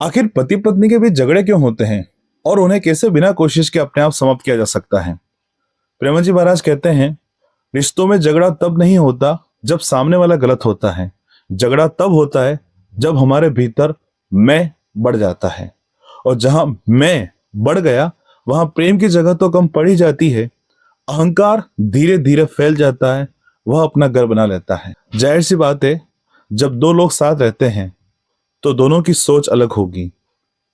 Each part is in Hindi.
आखिर पति पत्नी के बीच झगड़े क्यों होते हैं और उन्हें कैसे बिना कोशिश के अपने आप समाप्त किया जा सकता है। प्रेमन जी महाराज कहते हैं, रिश्तों में झगड़ा तब नहीं होता जब सामने वाला गलत होता है। झगड़ा तब होता है जब हमारे भीतर मैं बढ़ जाता है, और जहां मैं बढ़ गया वहां प्रेम की जगह तो कम पड़ ही जाती है। अहंकार धीरे धीरे फैल जाता है, वह अपना घर बना लेता है। जाहिर सी बात है, जब दो लोग साथ रहते हैं तो दोनों की सोच अलग होगी,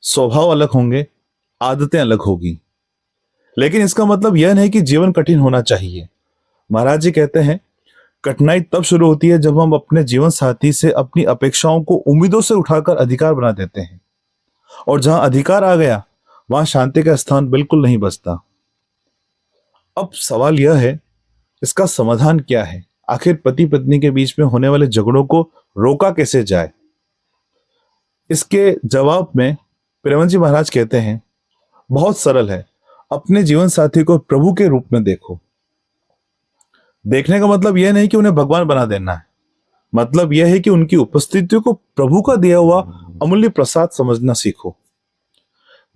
स्वभाव अलग होंगे, आदतें अलग होगी। लेकिन इसका मतलब यह नहीं कि जीवन कठिन होना चाहिए। महाराज जी कहते हैं, कठिनाई तब शुरू होती है जब हम अपने जीवन साथी से अपनी अपेक्षाओं को उम्मीदों से उठाकर अधिकार बना देते हैं, और जहां अधिकार आ गया वहां शांति का स्थान बिल्कुल नहीं बचता। अब सवाल यह है, इसका समाधान क्या है? आखिर पति पत्नी के बीच में होने वाले झगड़ों को रोका कैसे जाए? इसके जवाब में प्रेमन जी महाराज कहते हैं, बहुत सरल है। अपने जीवन साथी को प्रभु के रूप में देखो। देखने का मतलब यह नहीं कि उन्हें भगवान बना देना है। मतलब यह है कि उनकी उपस्थिति को प्रभु का दिया हुआ अमूल्य प्रसाद समझना सीखो।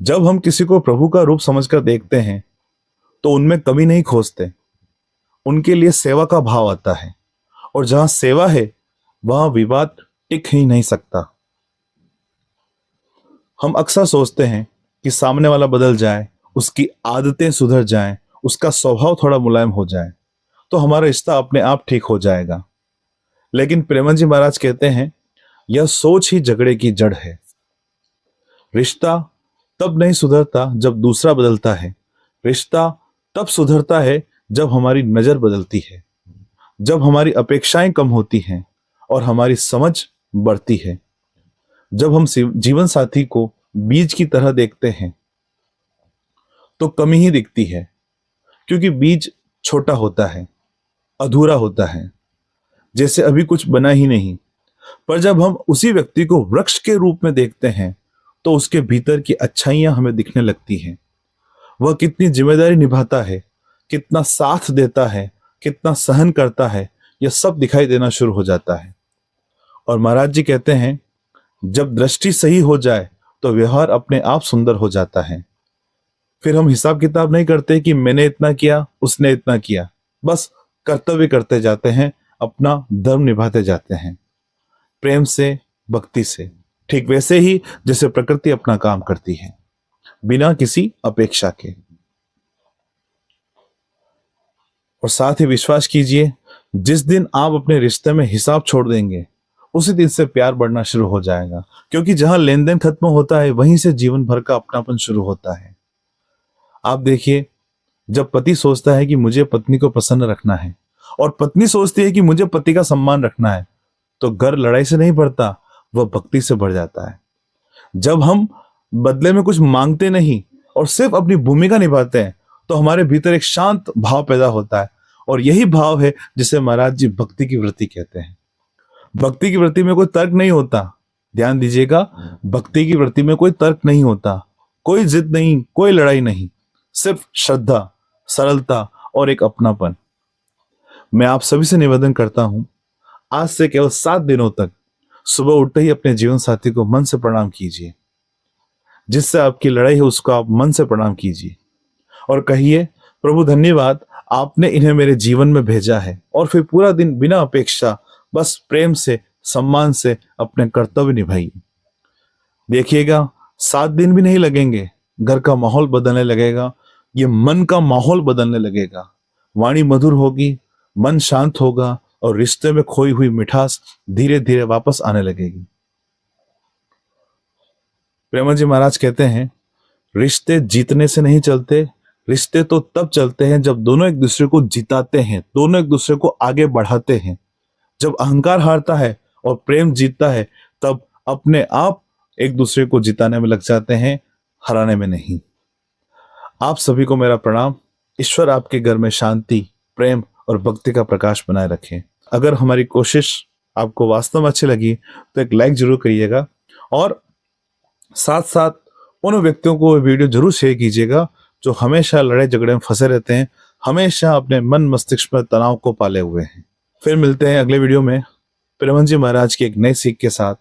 जब हम किसी को प्रभु का रूप समझकर देखते हैं तो उनमें कमी नहीं खोजते, उनके लिए सेवा का भाव आता है, और जहां सेवा है वहां विवाद टिक ही नहीं सकता। हम अक्सर सोचते हैं कि सामने वाला बदल जाए, उसकी आदतें सुधर जाएं, उसका स्वभाव थोड़ा मुलायम हो जाए तो हमारा रिश्ता अपने आप ठीक हो जाएगा। लेकिन प्रेमन जी महाराज कहते हैं, यह सोच ही झगड़े की जड़ है। रिश्ता तब नहीं सुधरता जब दूसरा बदलता है। रिश्ता तब सुधरता है जब हमारी नजर बदलती है, जब हमारी अपेक्षाएं कम होती हैं और हमारी समझ बढ़ती है। जब हम जीवन साथी को बीज की तरह देखते हैं तो कमी ही दिखती है, क्योंकि बीज छोटा होता है, अधूरा होता है, जैसे अभी कुछ बना ही नहीं। पर जब हम उसी व्यक्ति को वृक्ष के रूप में देखते हैं तो उसके भीतर की अच्छाइयां हमें दिखने लगती हैं। वह कितनी जिम्मेदारी निभाता है, कितना साथ देता है, कितना सहन करता है, यह सब दिखाई देना शुरू हो जाता है। और महाराज जी कहते हैं, जब दृष्टि सही हो जाए तो व्यवहार अपने आप सुंदर हो जाता है। फिर हम हिसाब किताब नहीं करते कि मैंने इतना किया, उसने इतना किया। बस कर्तव्य करते जाते हैं, अपना धर्म निभाते जाते हैं, प्रेम से, भक्ति से, ठीक वैसे ही जैसे प्रकृति अपना काम करती है, बिना किसी अपेक्षा के। और साथ ही विश्वास कीजिए, जिस दिन आप अपने रिश्ते में हिसाब छोड़ देंगे उसी दिन से प्यार बढ़ना शुरू हो जाएगा, क्योंकि जहां लेन देन खत्म होता है वहीं से जीवन भर का अपनापन शुरू होता है। आप देखिए, जब पति सोचता है कि मुझे पत्नी को प्रसन्न रखना है और पत्नी सोचती है कि मुझे पति का सम्मान रखना है, तो घर लड़ाई से नहीं बढ़ता, वह भक्ति से बढ़ जाता है। जब हम बदले में कुछ मांगते नहीं और सिर्फ अपनी भूमिका निभाते हैं तो हमारे भीतर एक शांत भाव पैदा होता है, और यही भाव है जिसे महाराज जी भक्ति की वृत्ति कहते हैं। भक्ति की वृत्ति में कोई तर्क नहीं होता। ध्यान दीजिएगा, भक्ति की वृत्ति में कोई तर्क नहीं होता, कोई जिद नहीं, कोई लड़ाई नहीं, सिर्फ श्रद्धा, सरलता और एक अपनापन। मैं आप सभी से निवेदन करता हूं, आज से केवल 7 दिनों तक सुबह उठते ही अपने जीवन साथी को मन से प्रणाम कीजिए। जिससे आपकी लड़ाई है उसको आप मन से प्रणाम कीजिए और कहिए, प्रभु धन्यवाद, आपने इन्हें मेरे जीवन में भेजा है। और फिर पूरा दिन बिना अपेक्षा, बस प्रेम से, सम्मान से अपने कर्तव्य निभाइए। देखिएगा, 7 दिन भी नहीं लगेंगे, घर का माहौल बदलने लगेगा, ये मन का माहौल बदलने लगेगा। वाणी मधुर होगी, मन शांत होगा और रिश्ते में खोई हुई मिठास धीरे धीरे वापस आने लगेगी। प्रेमन जी महाराज कहते हैं, रिश्ते जीतने से नहीं चलते, रिश्ते तो तब चलते हैं जब दोनों एक दूसरे को जिताते हैं, दोनों एक दूसरे को आगे बढ़ाते हैं। जब अहंकार हारता है और प्रेम जीतता है, तब अपने आप एक दूसरे को जिताने में लग जाते हैं, हराने में नहीं। आप सभी को मेरा प्रणाम। ईश्वर आपके घर में शांति, प्रेम और भक्ति का प्रकाश बनाए रखें। अगर हमारी कोशिश आपको वास्तव में अच्छी लगी तो एक लाइक जरूर करिएगा, और साथ साथ उन व्यक्तियों को वीडियो जरूर शेयर कीजिएगा जो हमेशा लड़ाई झगड़े में फंसे रहते हैं, हमेशा अपने मन मस्तिष्क में तनाव को पाले हुए हैं। फिर मिलते हैं अगले वीडियो में प्रेमन जी महाराज की एक नई सीख के साथ।